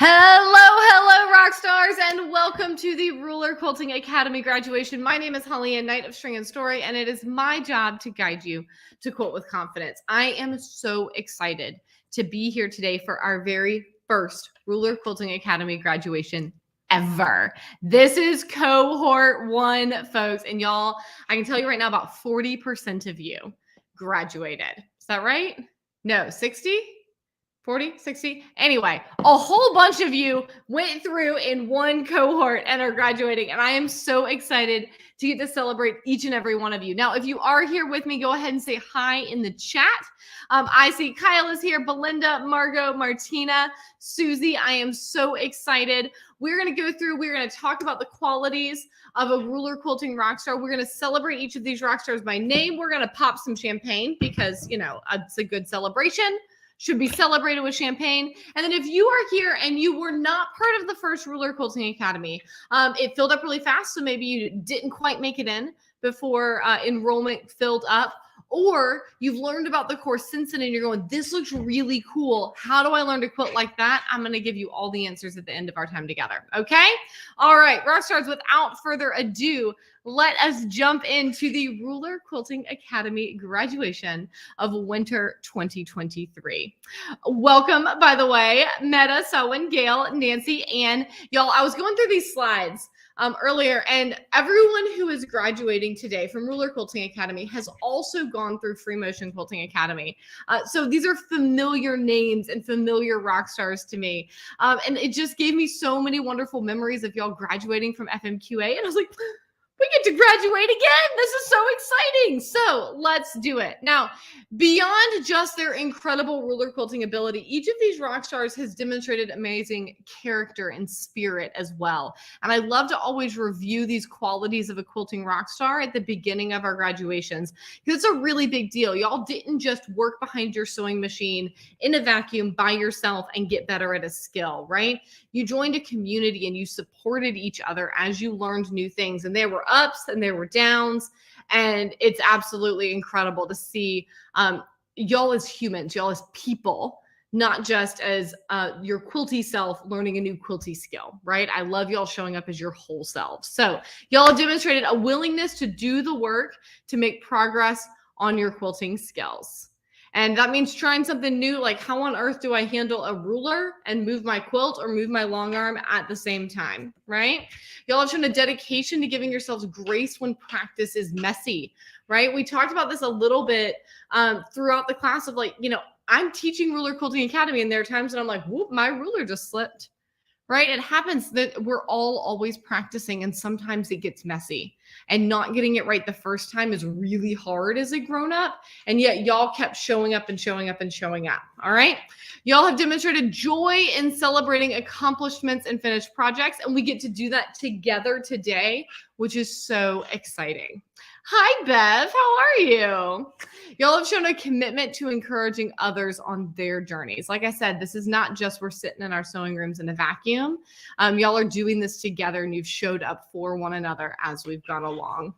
Hello, rock stars, and welcome to the Ruler Quilting Academy graduation. My name is HollyAnne, Knight of String and Story, and it is my job to guide you to quilt with confidence. I am so excited to be here today for our very first Ruler Quilting Academy graduation ever. This is cohort 1, folks, and y'all, I can tell you right now about 40% of you graduated. Is that right? No, 60? 40, 60. Anyway, a whole bunch of you went through in one cohort and are graduating. And I am so excited to get to celebrate each and every one of you. Now, if you are here with me, go ahead and say hi in the chat. I see Kyle is here, Belinda, Margot, Martina, Susie. I am so excited. We're going to go through, we're going to talk about the qualities of a Ruler Quilting Rockstar. We're going to celebrate each of these rock stars by name. We're going to pop some champagne because, you know, it's a good celebration. Should be celebrated with champagne. And then if you are here and you were not part of the first Ruler Quilting Academy, it filled up really fast, so maybe you didn't quite make it in before enrollment filled up, or you've learned about the course since then and you're going, this looks really cool. How do I learn to quilt like that? I'm going to give you all the answers at the end of our time together. Okay? All right, rock stars, without further ado, let us jump into the Ruler Quilting Academy graduation of winter 2023. Welcome, by the way, Meta, Selwyn, Gail, Nancy, Ann. Y'all, I was going through these slides earlier, and everyone who is graduating today from Ruler Quilting Academy has also gone through Free Motion Quilting Academy. So these are familiar names and familiar rock stars to me. And it just gave me so many wonderful memories of y'all graduating from FMQA. And I was like, we get to graduate again. This is so exciting. So let's do it. Now, beyond just their incredible ruler quilting ability, each of these rock stars has demonstrated amazing character and spirit as well. And I love to always review these qualities of a quilting rock star at the beginning of our graduations, because it's a really big deal. Y'all didn't just work behind your sewing machine in a vacuum by yourself and get better at a skill, right? You joined a community and you supported each other as you learned new things. And there were ups and there were downs. And it's absolutely incredible to see y'all as humans, y'all as people, not just as your quilty self learning a new quilty skill, right? I love y'all showing up as your whole selves. So y'all demonstrated a willingness to do the work to make progress on your quilting skills. And that means trying something new, like how on earth do I handle a ruler and move my quilt or move my long arm at the same time, right? Y'all have shown a dedication to giving yourselves grace when practice is messy, right? We talked about this a little bit throughout the class of like, you know, I'm teaching Ruler Quilting Academy and there are times that I'm like, whoop, my ruler just slipped, right? It happens that we're all always practicing and sometimes it gets messy. And not getting it right the first time is really hard as a grown-up. And yet y'all kept showing up and showing up and showing up. All right. Y'all have demonstrated joy in celebrating accomplishments and finished projects. And we get to do that together today, which is so exciting. Hi, Bev. How are you? Y'all have shown a commitment to encouraging others on their journeys. Like I said, this is not just we're sitting in our sewing rooms in a vacuum. Y'all are doing this together and you've showed up for one another as we've gone along.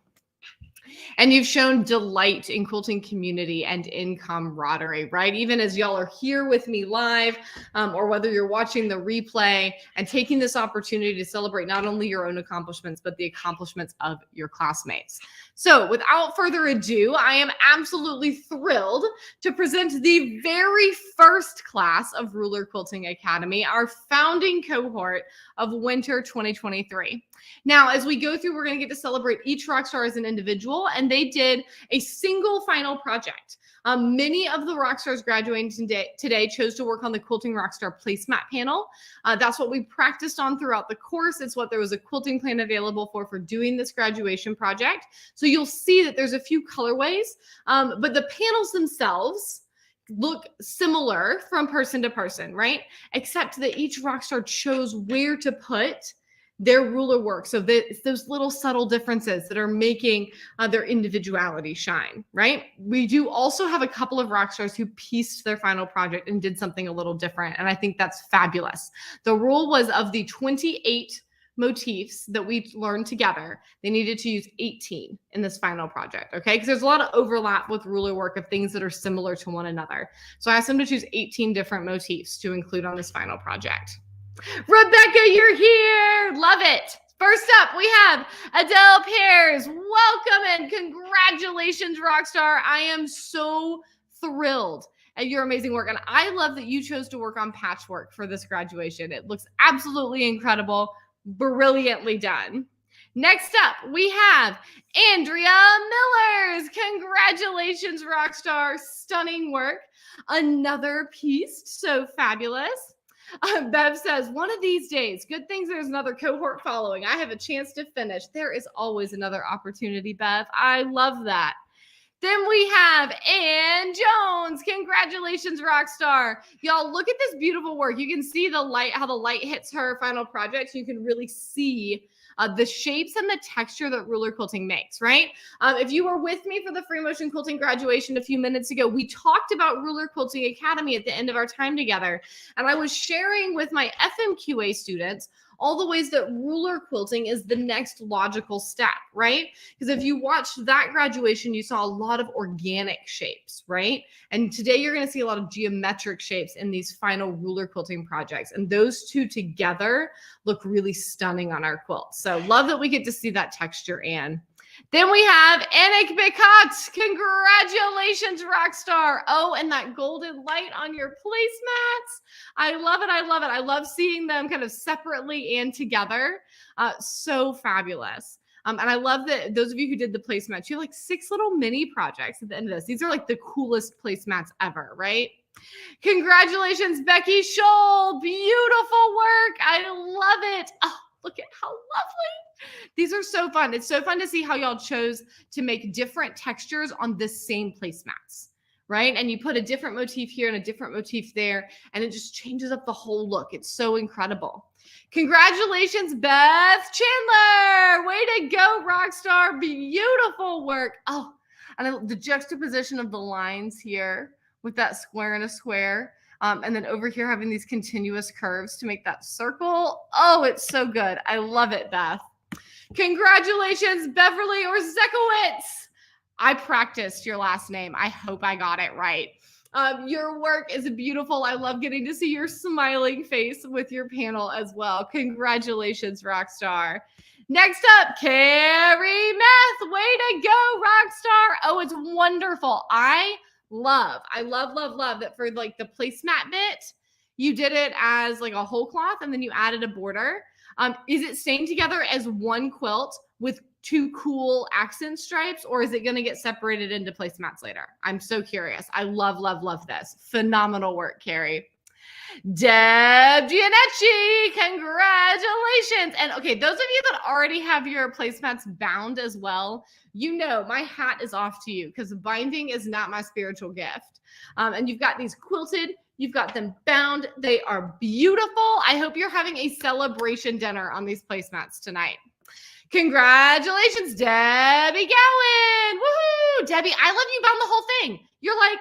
And you've shown delight in quilting community and in camaraderie, right? Even as y'all are here with me live, or whether you're watching the replay and taking this opportunity to celebrate not only your own accomplishments, but the accomplishments of your classmates. So without further ado, I am absolutely thrilled to present the very first class of Ruler Quilting Academy, our founding cohort of winter 2023. Now, as we go through, we're going to get to celebrate each rock star as an individual, and they did a single final project. Many of the rock stars graduating today chose to work on the Quilting Rockstar placemat panel. That's what we practiced on throughout the course. It's what there was a quilting plan available for doing this graduation project. So you'll see that there's a few colorways, but the panels themselves look similar from person to person, right? Except that each rock star chose where to put their ruler work. So it's those little subtle differences that are making their individuality shine, right? We do also have a couple of rock stars who pieced their final project and did something a little different. And I think that's fabulous. The rule was of the 28 motifs that we learned together, they needed to use 18 in this final project, okay? Because there's a lot of overlap with ruler work of things that are similar to one another. So I asked them to choose 18 different motifs to include on this final project. Rebecca, you're here. Love it. First up, we have Adele Pears. Welcome and congratulations, Rockstar. I am so thrilled at your amazing work. And I love that you chose to work on patchwork for this graduation. It looks absolutely incredible, brilliantly done. Next up, we have Andrea Millers. Congratulations, Rockstar. Stunning work. Another piece, so fabulous. Bev says, one of these days, good things there's another cohort following. I have a chance to finish. There is always another opportunity, Bev. I love that. Then we have Ann Jones. Congratulations, Rockstar. Y'all, look at this beautiful work. You can see the light, how the light hits her final project. You can really see the shapes and the texture that Ruler Quilting makes, right? If you were with me for the Free Motion Quilting graduation a few minutes ago, we talked about Ruler Quilting Academy at the end of our time together. And I was sharing with my FMQA students all the ways that ruler quilting is the next logical step, right? Because if you watched that graduation, you saw a lot of organic shapes, right? And today you're going to see a lot of geometric shapes in these final ruler quilting projects. And those two together look really stunning on our quilt. So love that we get to see that texture, Anne. Then we have Anik Bikat. Congratulations, Rockstar. Oh, and that golden light on your placemats. I love it. I love it. I love seeing them kind of separately and together. So fabulous. And I love that those of you who did the placemats, you have like 6 little mini projects at the end of this. These are like the coolest placemats ever, right? Congratulations, Becky Scholl. Beautiful work. I love it. Oh, look at how lovely. These are so fun. It's so fun to see how y'all chose to make different textures on this same placemats, right? And you put a different motif here and a different motif there, and it just changes up the whole look. It's so incredible. Congratulations, Beth Chandler. Way to go, Rockstar. Beautiful work. Oh, and the juxtaposition of the lines here with that square and a square. And then over here having these continuous curves to make that circle. Oh, it's so good. I love it, Beth. Congratulations, Beverly Orzekowitz. I practiced your last name. I hope I got it right. Your work is beautiful. I love getting to see your smiling face with your panel as well. Congratulations, Rockstar. Next up, Carrie Meth. Way to go, Rockstar. Oh, it's wonderful. I love that for like the placemat bit, you did it as like a whole cloth and then you added a border. Is it staying together as one quilt with 2 cool accent stripes, or is it going to get separated into placemats later? I'm so curious. I love this. Phenomenal work, Carrie. Deb Gianecci, congratulations. And okay, those of you that already have your placemats bound as well, you know my hat is off to you because binding is not my spiritual gift. And you've got these quilted, you've got them bound. They are beautiful. I hope you're having a celebration dinner on these placemats tonight. Congratulations, Debbie Gowan. Woohoo! Debbie, I love you bound the whole thing. You're like,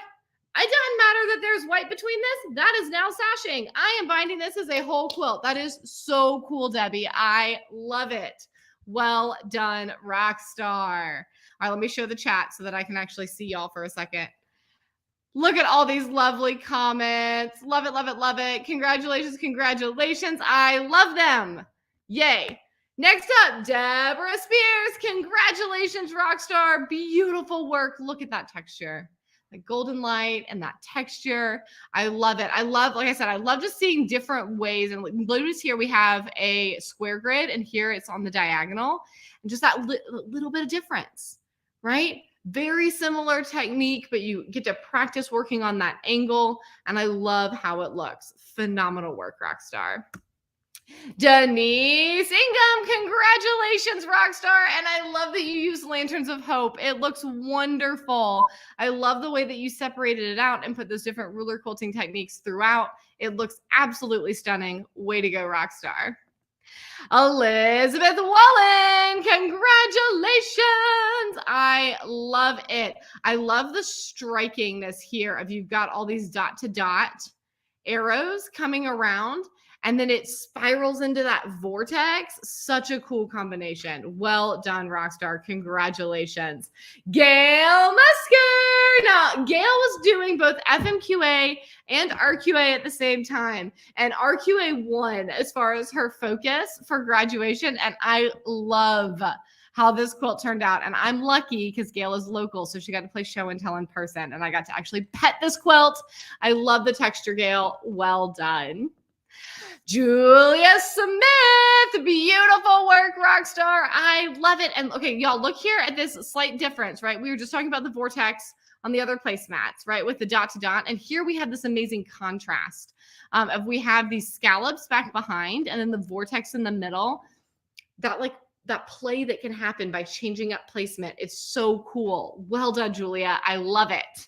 it doesn't matter that there's white between this. That is now sashing. I am binding this as a whole quilt. That is so cool, Debbie. I love it. Well done, Rockstar. All right, let me show the chat so that I can actually see y'all for a second. Look at all these lovely comments. Love it. Congratulations. I love them. Yay. Next up, Deborah Spears. Congratulations, Rockstar. Beautiful work. Look at that texture. The golden light and that texture. I love it. Like I said, I love just seeing different ways. And notice here we have a square grid and here it's on the diagonal. And just that little bit of difference, right? Very similar technique, but you get to practice working on that angle. And I love how it looks. Phenomenal work, Rockstar. Denise Ingham, congratulations, Rockstar. And I love that you used Lanterns of Hope. It looks wonderful. I love the way that you separated it out and put those different ruler quilting techniques throughout. It looks absolutely stunning. Way to go, Rockstar. Elizabeth Wallen, congratulations. I love it. I love the strikingness here of you've got all these dot to dot arrows coming around, and then it spirals into that vortex. Such a cool combination. Well done, Rockstar. Congratulations. Gail Musker. Now, Gail was doing both FMQA and RQA at the same time. And RQA won as far as her focus for graduation. And I love how this quilt turned out. And I'm lucky because Gail is local, so she got to play show and tell in person. And I got to actually pet this quilt. I love the texture, Gail. Well done. Julia Smith, beautiful work, Rockstar. I love it. And okay, y'all, look here at this slight difference, right? We were just talking about the vortex on the other placemats, right? With the dot to dot. And here we have this amazing contrast of we have these scallops back behind and then the vortex in the middle. That play that can happen by changing up placement. It's so cool. Well done, Julia. I love it.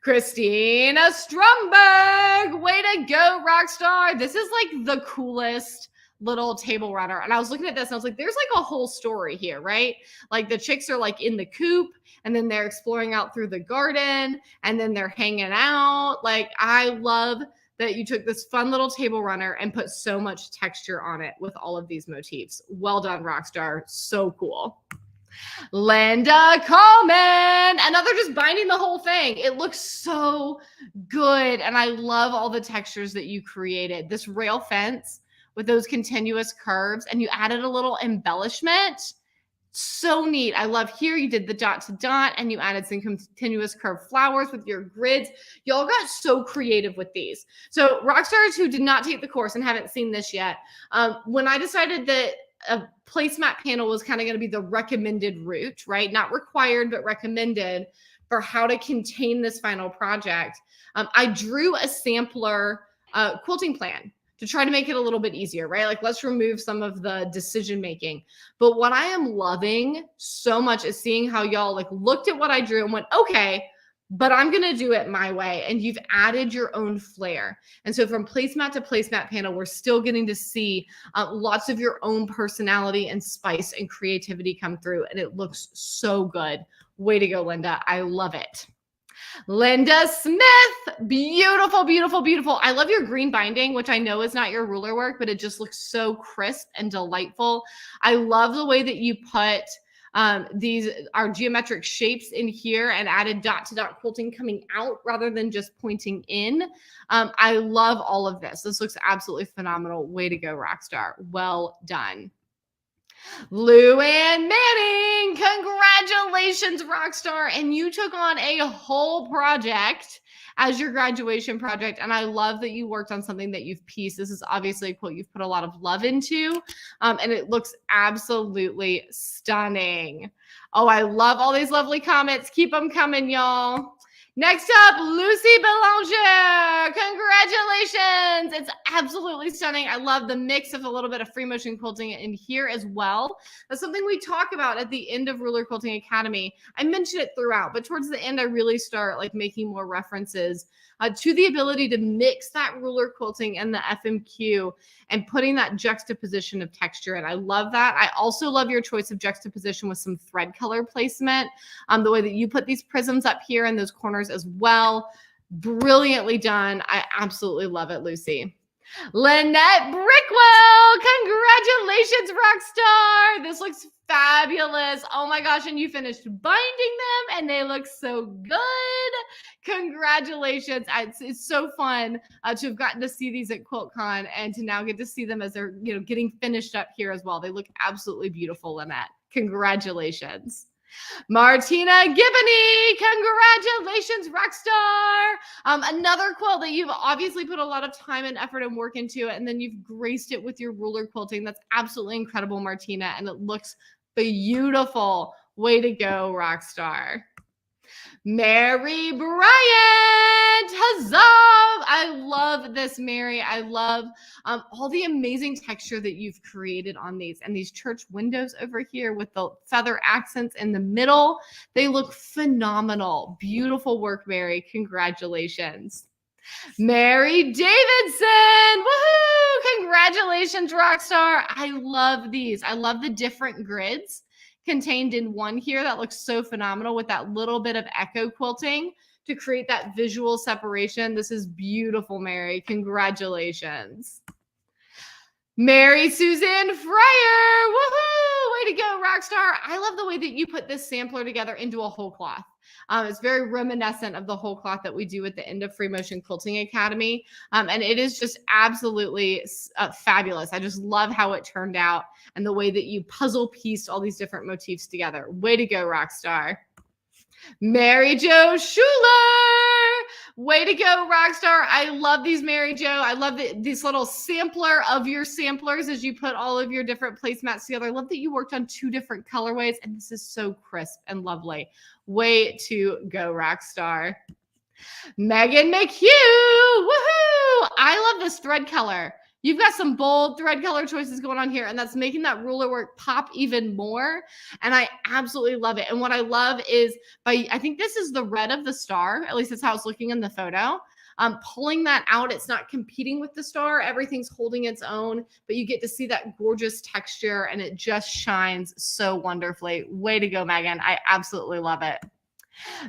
Christina Stromberg, way to go, Rockstar. This is like the coolest little table runner. And I was looking at this and I was like, there's like a whole story here, right? Like the chicks are like in the coop and then they're exploring out through the garden and then they're hanging out. Like I love that you took this fun little table runner and put so much texture on it with all of these motifs. Well done, Rockstar. So cool. Linda Coleman, another just binding the whole thing. It looks so good. And I love all the textures that you created. This rail fence with those continuous curves, and you added a little embellishment. So neat. I love here you did the dot to dot and you added some continuous curved flowers with your grids. Y'all got so creative with these. So Rockstars who did not take the course and haven't seen this yet, when I decided that a placemat panel was kind of going to be the recommended route, right? Not required, but recommended for how to contain this final project. I drew a sampler quilting plan to try to make it a little bit easier, right? Like let's remove some of the decision making. But what I am loving so much is seeing how y'all like looked at what I drew and went, okay, but I'm going to do it my way. And you've added your own flair. And so from placemat to placemat panel, we're still getting to see lots of your own personality and spice and creativity come through. And it looks so good. Way to go, Linda. I love it. Linda Smith, beautiful, beautiful, beautiful. I love your green binding, which I know is not your ruler work, but it just looks so crisp and delightful. I love the way that you put these are geometric shapes in here and added dot to dot quilting coming out rather than just pointing in. I love all of this. This looks absolutely phenomenal. Way to go, Rockstar. Well done. Luann Manning, congratulations, Rockstar. And you took on a whole project as your graduation project. And I love that you worked on something that you've pieced. This is obviously a quilt you've put a lot of love into. And it looks absolutely stunning. Oh, I love all these lovely comments. Keep them coming, y'all. Next up, Lucy Belanger. Congratulations. It's absolutely stunning. I love the mix of a little bit of free motion quilting in here as well. That's something we talk about at the end of Ruler Quilting Academy. I mention it throughout, but towards the end, I really start like making more references to the ability to mix that ruler quilting and the FMQ and putting that juxtaposition of texture. And I love that. I also love your choice of juxtaposition with some thread color placement. The way that you put these prisms up here in those corners as well. Brilliantly done. I absolutely love it, Lucy. Lynette Brickwell, congratulations, Rockstar. This looks fabulous. Oh my gosh, and you finished binding them and they look so good. Congratulations. It's so fun to have gotten to see these at QuiltCon and to now get to see them as they're getting finished up here as well. They look absolutely beautiful, Lynette. Congratulations. Martina Gibney, congratulations, Rockstar. Another quilt that you've obviously put a lot of time and effort and work into it, and then you've graced it with your ruler quilting. That's absolutely incredible, Martina, and it looks beautiful. Way to go, Rockstar. Mary Bryant, huzzah! I love this, Mary. I love all the amazing texture that you've created on these and these church windows over here with the feather accents in the middle. They look phenomenal. Beautiful work, Mary. Congratulations. Mary Davidson, woohoo! Congratulations, Rockstar. I love these. I love the different grids contained in one here. That looks so phenomenal with that little bit of echo quilting to create that visual separation. This is beautiful, Mary. Congratulations. Mary Susan Fryer. Woohoo! Way to go, Rockstar. I love the way that you put this sampler together into a whole cloth. It's very reminiscent of the whole cloth that we do at the end of Free Motion Quilting Academy. And it is just absolutely fabulous. I just love how it turned out and the way that you puzzle pieced all these different motifs together. Way to go, Rockstar. Mary Jo Schuler. Way to go, Rockstar. I love these, Mary Jo. I love this little sampler of your samplers as you put all of your different placemats together. I love that you worked on 2 different colorways, and this is so crisp and lovely. Way to go, Rockstar. Megan McHugh. Woohoo! I love this thread color. You've got some bold thread color choices going on here, and that's making that ruler work pop even more. And I absolutely love it. And what I love is I think this is the red of the star, at least that's how it's looking in the photo. Pulling that out, it's not competing with the star. Everything's holding its own, but you get to see that gorgeous texture, and it just shines so wonderfully. Way to go, Megan. I absolutely love it.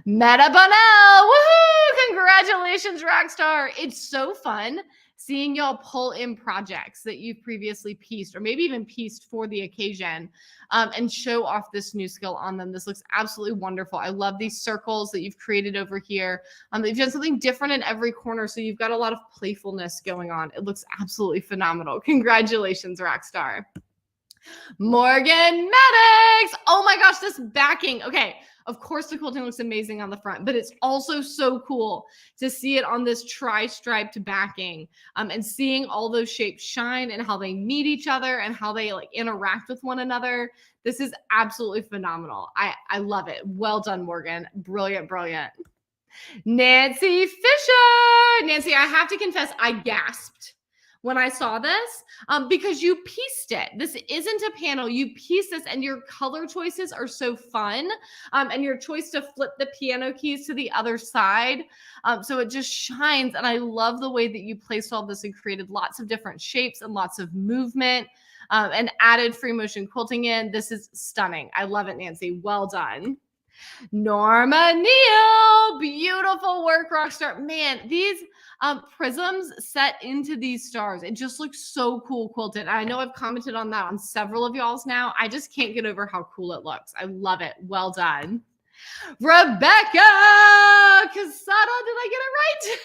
Meta Bonnell. Woohoo! Congratulations, Rockstar. It's so fun seeing y'all pull in projects that you've previously pieced or maybe even pieced for the occasion and show off this new skill on them. This looks absolutely wonderful. I love these circles that you've created over here. You've done something different in every corner, so you've got a lot of playfulness going on. It looks absolutely phenomenal. Congratulations, Rockstar. Morgan Maddox. Oh my gosh, this backing. Okay. Of course, the quilting looks amazing on the front, but it's also so cool to see it on this tri-striped backing and seeing all those shapes shine and how they meet each other and how they like interact with one another. This is absolutely phenomenal. I love it. Well done, Morgan. Brilliant, brilliant. Nancy Fisher. Nancy, I have to confess, I gasped when I saw this because you pieced it. This isn't a panel. You pieced this, and your color choices are so fun. And your choice to flip the piano keys to the other side. So it just shines. And I love the way that you placed all this and created lots of different shapes and lots of movement and added free motion quilting in. This is stunning. I love it, Nancy. Well done. Norma Neal, beautiful work, Rockstar. Man, these prisms set into these stars, it just looks so cool quilted. I know I've commented on that on several of y'all's now. I just can't get over how cool it looks. I love it. Well done. Rebecca Casada, did I get it right?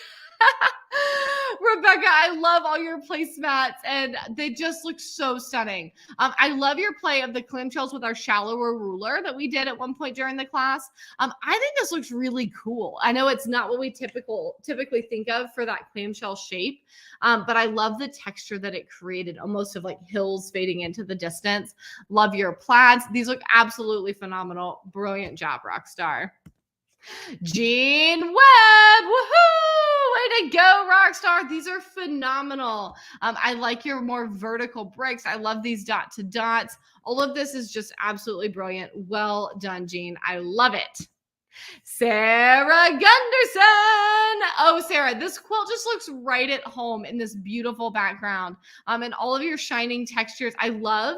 Rebecca, I love all your placemats, and they just look so stunning. I love your play of the clamshells with our shallower ruler that we did at one point during the class. I think this looks really cool. I know it's not what we typically think of for that clamshell shape, but I love the texture that it created, almost of like hills fading into the distance. Love your plaids. These look absolutely phenomenal. Brilliant job, Rockstar. Jean Webb, woohoo! Way to go, Rockstar. These are phenomenal. I like your more vertical breaks. I love these dot to dots. All of this is just absolutely brilliant. Well done, Jean. I love it. Sarah Gunderson. Oh, Sarah, this quilt just looks right at home in this beautiful background. And all of your shining textures. I love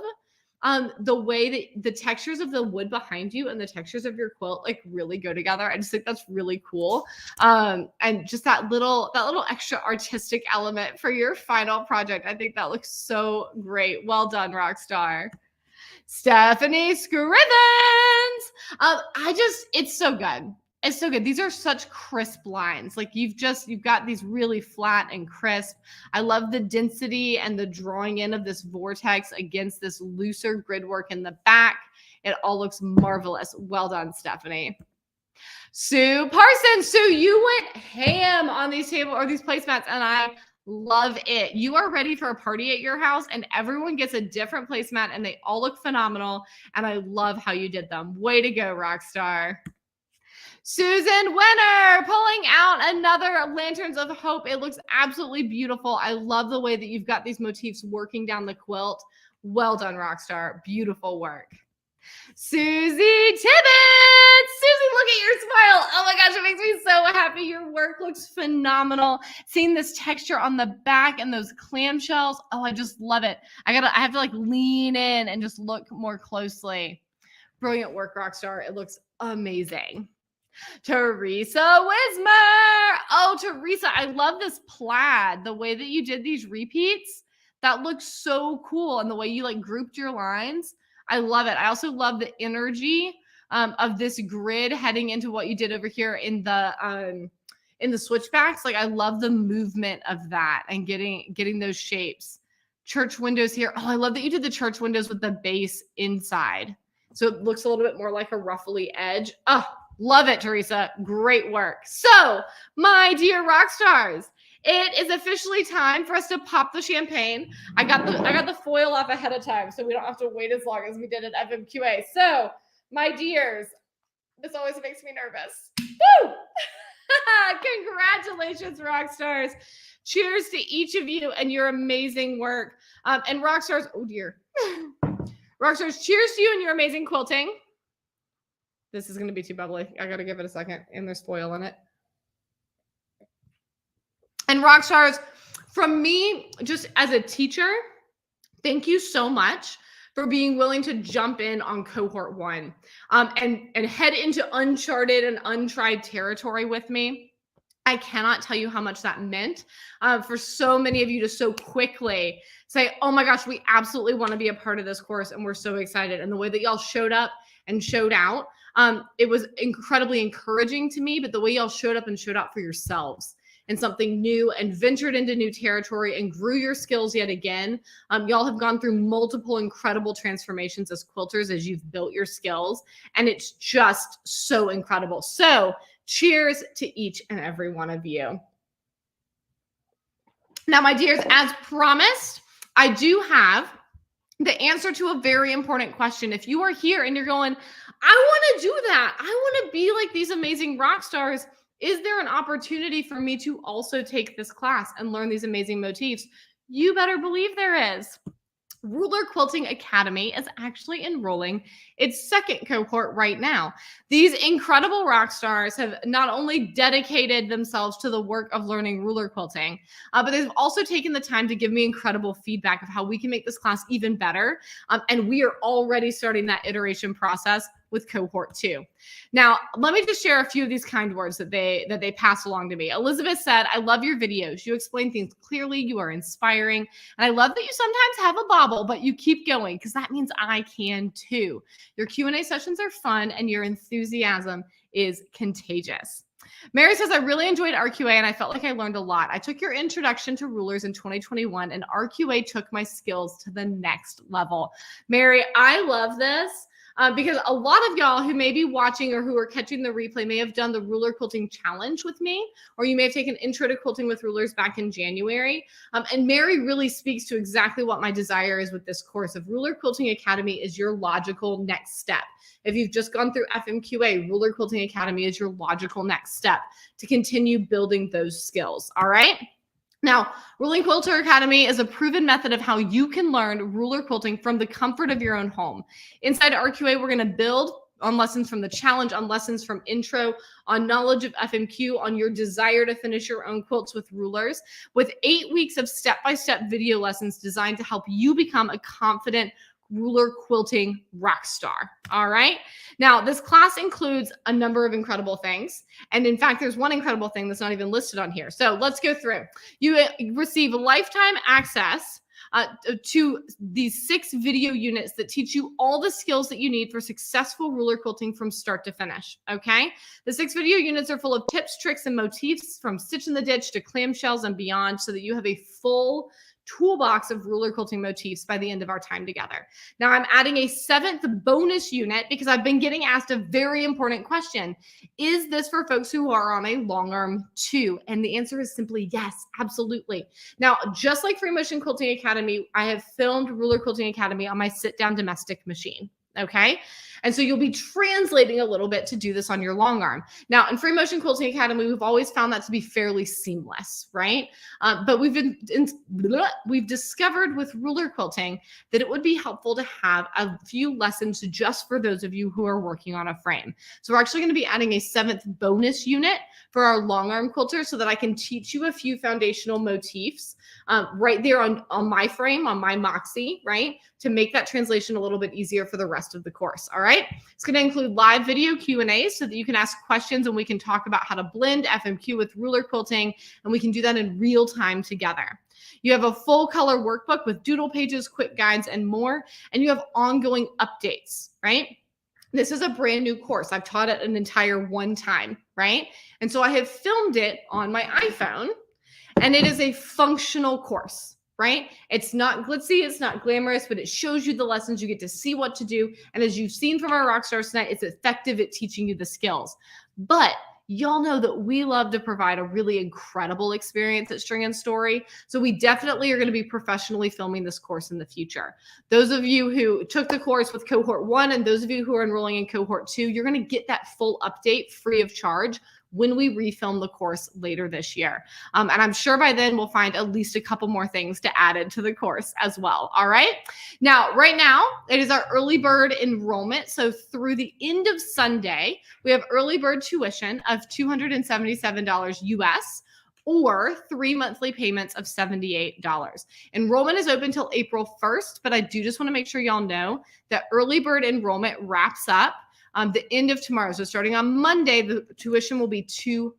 the way that the textures of the wood behind you and the textures of your quilt like really go together. I just think that's really cool. And just that little extra artistic element for your final project. I think that looks so great. Well done, Rockstar. Stephanie Scrivens. It's so good. It's so good. These are such crisp lines. Like you've got these really flat and crisp. I love the density and the drawing in of this vortex against this looser grid work in the back. It all looks marvelous. Well done, Stephanie. Sue Parsons. Sue, you went ham on these placemats, and I love it. You are ready for a party at your house, and everyone gets a different placemat, and they all look phenomenal. And I love how you did them. Way to go, Rockstar. Susan Winner pulling out another Lanterns of Hope. It looks absolutely beautiful. I love the way that you've got these motifs working down the quilt. Well done, Rockstar. Beautiful work. Susie Tibbetts. Susie, look at your smile. Oh my gosh, it makes me so happy. Your work looks phenomenal. Seeing this texture on the back and those clamshells. Oh, I just love it. I have to like lean in and just look more closely. Brilliant work, Rockstar. It looks amazing. Teresa Wismer. Oh, Teresa, I love this plaid. The way that you did these repeats, that looks so cool. And the way you like grouped your lines, I love it. I also love the energy of this grid heading into what you did over here in the switchbacks. Like I love the movement of that and getting those shapes. Church windows here. Oh, I love that you did the church windows with the base inside. So it looks a little bit more like a ruffly edge. Oh, love it, Teresa. Great work. So, my dear rock stars, it is officially time for us to pop the champagne. I got the foil off ahead of time, so we don't have to wait as long as we did at FMQA. So, my dears, this always makes me nervous. Woo! Congratulations, rock stars. Cheers to each of you and your amazing work. And rock stars, oh dear. Rock stars, cheers to you and your amazing quilting. This is going to be too bubbly. I got to give it a second. And there's foil in it. And rock stars, from me, just as a teacher, thank you so much for being willing to jump in on cohort 1 and head into uncharted and untried territory with me. I cannot tell you how much that meant for so many of you to so quickly say, oh my gosh, we absolutely want to be a part of this course and we're so excited. And the way that y'all showed up and showed out, it was incredibly encouraging to me, but the way y'all showed up and showed out for yourselves and something new and ventured into new territory and grew your skills yet again. Y'all have gone through multiple incredible transformations as quilters as you've built your skills. And it's just so incredible. So cheers to each and every one of you. Now, my dears, as promised, I do have the answer to a very important question. If you are here and you're going, I want to do that. I want to be like these amazing rock stars. Is there an opportunity for me to also take this class and learn these amazing motifs? You better believe there is. Ruler Quilting Academy is actually enrolling its second cohort right now. These incredible rock stars have not only dedicated themselves to the work of learning ruler quilting, but they've also taken the time to give me incredible feedback of how we can make this class even better. And we are already starting that iteration process with cohort 2. Now, let me just share a few of these kind words that they passed along to me. Elizabeth said, I love your videos. You explain things clearly. You are inspiring. And I love that you sometimes have a bobble, but you keep going because that means I can too. Your Q&A sessions are fun and your enthusiasm is contagious. Mary says, I really enjoyed RQA and I felt like I learned a lot. I took your introduction to rulers in 2021 and RQA took my skills to the next level. Mary, I love this. Because a lot of y'all who may be watching or who are catching the replay may have done the ruler quilting challenge with me, or you may have taken intro to quilting with rulers back in January. And Mary really speaks to exactly what my desire is with this course of Ruler Quilting Academy is your logical next step. If you've just gone through FMQA, Ruler Quilting Academy is your logical next step to continue building those skills. All right. Now, Ruler Quilting Academy is a proven method of how you can learn ruler quilting from the comfort of your own home. Inside RQA, we're going to build on lessons from the challenge, on lessons from intro, on knowledge of FMQ, on your desire to finish your own quilts with rulers, with 8 weeks of step-by-step video lessons designed to help you become a confident ruler quilting rock star. All right. Now, this class includes a number of incredible things. And in fact, there's one incredible thing that's not even listed on here. So let's go through. You receive lifetime access to these 6 video units that teach you all the skills that you need for successful ruler quilting from start to finish. Okay. The 6 video units are full of tips, tricks, and motifs from stitch in the ditch to clamshells and beyond so that you have a full toolbox of ruler quilting motifs by the end of our time together. Now I'm adding a 7th bonus unit because I've been getting asked a very important question. Is this for folks who are on a long arm too? And the answer is simply yes, absolutely. Now, just like Free Motion Quilting Academy, I have filmed Ruler Quilting Academy on my sit-down domestic machine. Okay. And so you'll be translating a little bit to do this on your long arm. Now, in Free Motion Quilting Academy, we've always found that to be fairly seamless, right? But we've discovered with ruler quilting that it would be helpful to have a few lessons just for those of you who are working on a frame. So we're actually going to be adding a 7th bonus unit for our long arm quilters so that I can teach you a few foundational motifs right there on my frame, on my Moxie, right? To make that translation a little bit easier for the rest of the course. All right. right? It's going to include live video Q&As so that you can ask questions and we can talk about how to blend FMQ with ruler quilting, and we can do that in real time together. You have a full color workbook with doodle pages, quick guides, and more, and you have ongoing updates, right? This is a brand new course. I've taught it an entire one time, right? And so I have filmed it on my iPhone, and it is a functional course, right? It's not glitzy, it's not glamorous, but it shows you the lessons. You get to see what to do. And as you've seen from our Rockstars tonight, it's effective at teaching you the skills. But y'all know that we love to provide a really incredible experience at String and Story. So we definitely are going to be professionally filming this course in the future. Those of you who took the course with cohort 1 and those of you who are enrolling in cohort 2, you're going to get that full update free of charge when we refilm the course later this year. And I'm sure by then we'll find at least a couple more things to add into the course as well. All right. Now, right now, it is our early bird enrollment. So through the end of Sunday, we have early bird tuition of $277 US, or 3 monthly payments of $78. Enrollment is open till April 1st, but I do just want to make sure y'all know that early bird enrollment wraps up the end of tomorrow. So starting on Monday, the tuition will be $247.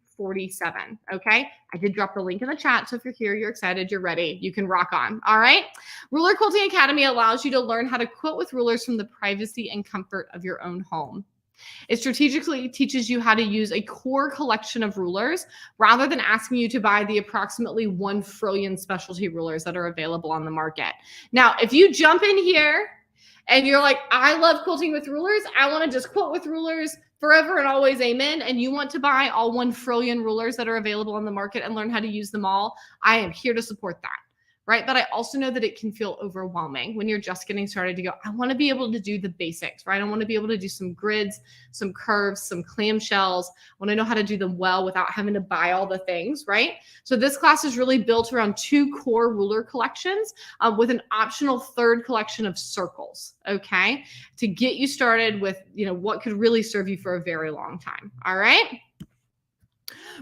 Okay. I did drop the link in the chat. So if you're here, you're excited, you're ready, you can rock on. All right. Ruler Quilting Academy allows you to learn how to quilt with rulers from the privacy and comfort of your own home. It strategically teaches you how to use a core collection of rulers rather than asking you to buy the approximately 1 trillion specialty rulers that are available on the market. Now, if you jump in here and you're like, I love quilting with rulers, I want to just quilt with rulers forever and always, amen, and you want to buy all 1 trillion rulers that are available on the market and learn how to use them all, I am here to support that, right? But I also know that it can feel overwhelming when you're just getting started to go, I want to be able to do the basics, right? I want to be able to do some grids, some curves, some clamshells. I want to know how to do them well without having to buy all the things, right? So this class is really built around 2 core ruler collections with an optional 3rd collection of circles, okay? To get you started with, what could really serve you for a very long time, all right?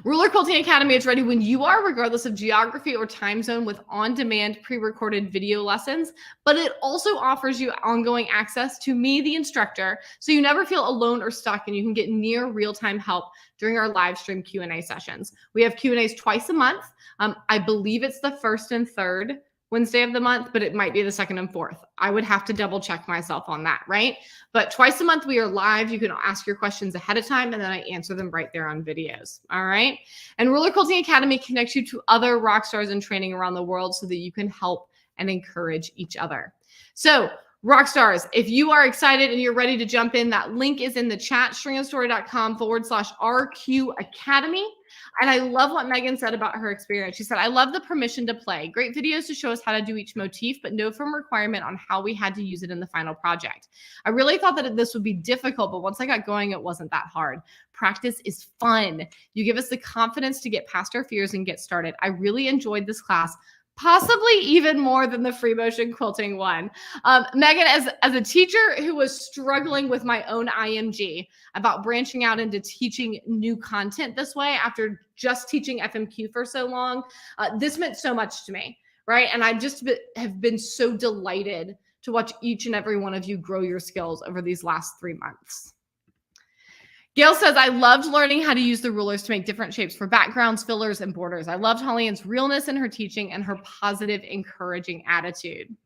Ruler Quilting Academy is ready when you are, regardless of geography or time zone, with on-demand pre-recorded video lessons, but it also offers you ongoing access to me, the instructor, so you never feel alone or stuck, and you can get near real-time help during our live stream Q&A sessions. We have Q&As twice a month. I believe it's the 1st and 3rd Wednesday of the month, but it might be the 2nd and 4th. I would have to double check myself on that, right? But twice a month we are live. You can ask your questions ahead of time and then I answer them right there on videos, all right? And Ruler Quilting Academy connects you to other rock stars in training around the world so that you can help and encourage each other. So Rockstars, if you are excited and you're ready to jump in, that link is in the chat, stringandstory.com/RQ Academy. And I love what Megan said about her experience. She said, I love the permission to play. Great videos to show us how to do each motif, but no firm requirement on how we had to use it in the final project. I really thought that this would be difficult, but once I got going, it wasn't that hard. Practice is fun. You give us the confidence to get past our fears and get started. I really enjoyed this class, possibly even more than the free motion quilting one. Megan, as a teacher who was struggling with my own IMG about branching out into teaching new content this way after just teaching FMQ for so long, this meant so much to me, right? And I just have been so delighted to watch each and every one of you grow your skills over these last 3 months. Gail says, I loved learning how to use the rulers to make different shapes for backgrounds, fillers, and borders. I loved HollyAnne's realness in her teaching and her positive, encouraging attitude.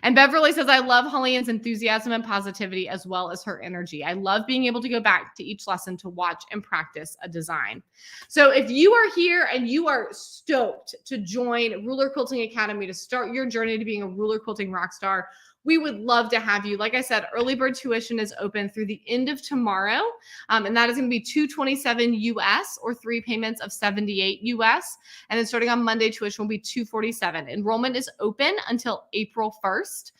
And Beverly says, I love HollyAnne's enthusiasm and positivity as well as her energy. I love being able to go back to each lesson to watch and practice a design. So if you are here and you are stoked to join Ruler Quilting Academy to start your journey to being a Ruler Quilting Rockstar, we would love to have you. Like I said, early bird tuition is open through the end of tomorrow. And that is going to be $227 US or 3 payments of $78 US. And then starting on Monday, tuition will be $247. Enrollment is open until April 1st.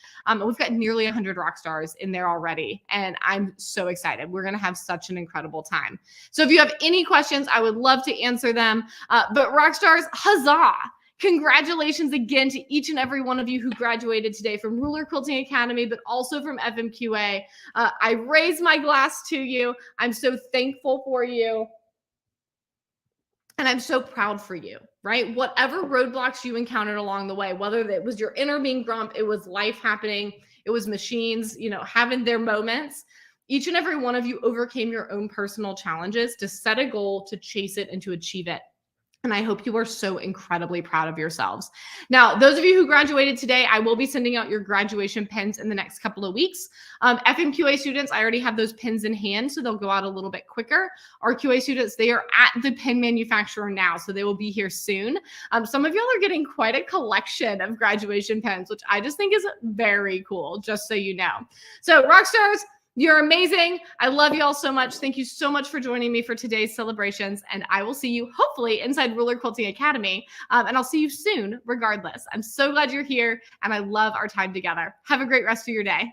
We've got nearly 100 rock stars in there already. And I'm so excited. We're going to have such an incredible time. So if you have any questions, I would love to answer them. But rock stars, huzzah! Congratulations again to each and every one of you who graduated today from Ruler Quilting Academy, but also from FMQA. I raise my glass to you. I'm so thankful for you. And I'm so proud for you, right? Whatever roadblocks you encountered along the way, whether it was your inner being grump, it was life happening, it was machines, having their moments. Each and every one of you overcame your own personal challenges to set a goal, to chase it, and to achieve it. And I hope you are so incredibly proud of yourselves. Now, those of you who graduated today, I will be sending out your graduation pins in the next couple of weeks. FMQA students, I already have those pins in hand, so they'll go out a little bit quicker. Our QA students, they are at the pin manufacturer now, so they will be here soon. Some of y'all are getting quite a collection of graduation pins, which I just think is very cool, just so you know. So, Rockstars, you're amazing. I love you all so much. Thank you so much for joining me for today's celebrations. And I will see you hopefully inside Ruler Quilting Academy. And I'll see you soon regardless. I'm so glad you're here and I love our time together. Have a great rest of your day.